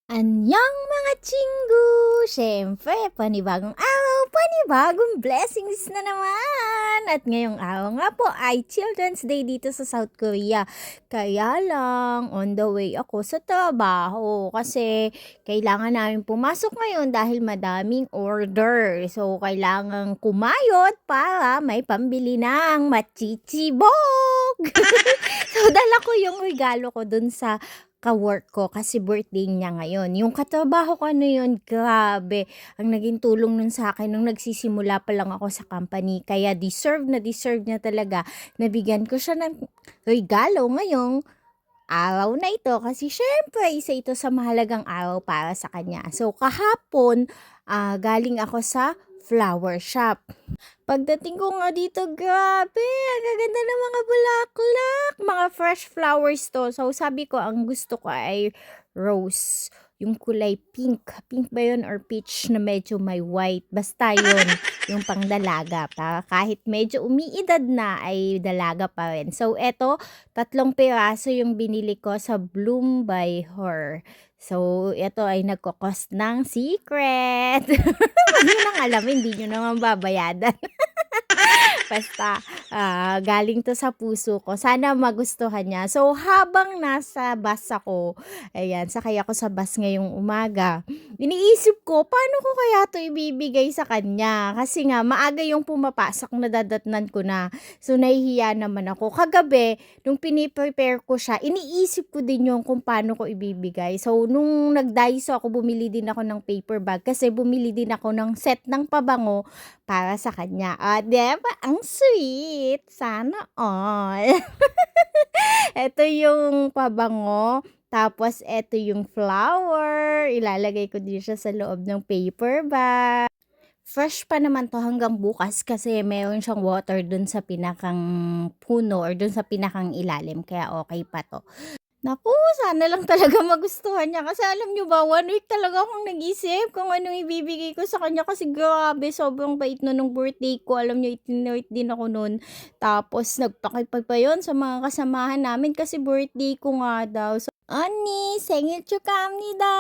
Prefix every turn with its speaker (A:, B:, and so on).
A: Anyang mga chinggu! Siyempre, panibagong araw, panibagong blessings na naman! At ngayong araw nga po ay Children's Day dito sa South Korea. Kaya lang, on the way ako sa trabaho kasi kailangan namin pumasok ngayon dahil madaming order. So, kailangan kumayod para may pambili ng machichibog! So, dala ko yung regalo ko dun sa ka-work ko kasi birthday niya ngayon. Yung katrabaho ko yun, grabe, ang naging tulong nun sa akin nung nagsisimula pa lang ako sa company. Kaya deserve niya talaga. Nabigyan ko siya ng regalo ngayong araw na ito kasi syempre isa ito sa mahalagang araw para sa kanya. So kahapon, galing ako sa flower shop. Pagdating ko nga dito, grabe, ang gaganda ng mga bulaklak, mga fresh flowers to. So sabi ko, ang gusto ko ay rose, yung kulay pink. Pink ba yun or peach na medyo may white? Basta yun, yung pang dalaga. Para kahit medyo umiidad na ay dalaga pa rin. So eto, 3 piraso yung binili ko sa Bloom by Her. So, ito ay nagko-cost ng secret. Wag niyo nang alamin, hindi niyo naman babayadan. Basta, galing 'to sa puso ko. Sana magustuhan niya. So, habang nasa bus ako, ayan, sakay ako sa bus ngayong umaga, iniisip ko, paano ko kaya 'to ibibigay sa kanya? Kasi nga, maaga yung pumapasok, nadadatnan ko na. So, nahihiya naman ako. Kagabi, nung piniprepare ko siya, iniisip ko din yung kung paano ko ibibigay. So, nung nag-Daiso ako, bumili din ako ng paper bag kasi bumili din ako ng set ng pabango para sa kanya. 'Di ba ang sweet? Sana all. Eto yung pabango, tapos eto yung flower, ilalagay ko din siya sa loob ng paper bag. Fresh pa naman 'to hanggang bukas kasi meron siyang water dun sa pinakang puno or dun sa pinakang ilalim kaya okey pa 'to. Naku, sana lang talaga magustuhan niya kasi alam niyo ba, 1 week talaga akong nag-isip kung anong ibibigay ko sa kanya kasi grabe sobrang bait nun nung birthday ko. Alam niyo itinreat din ako nun. Tapos nagpakipag pa yun sa mga kasamahan namin kasi birthday ko nga daw. So, "언니 생일 축하합니다."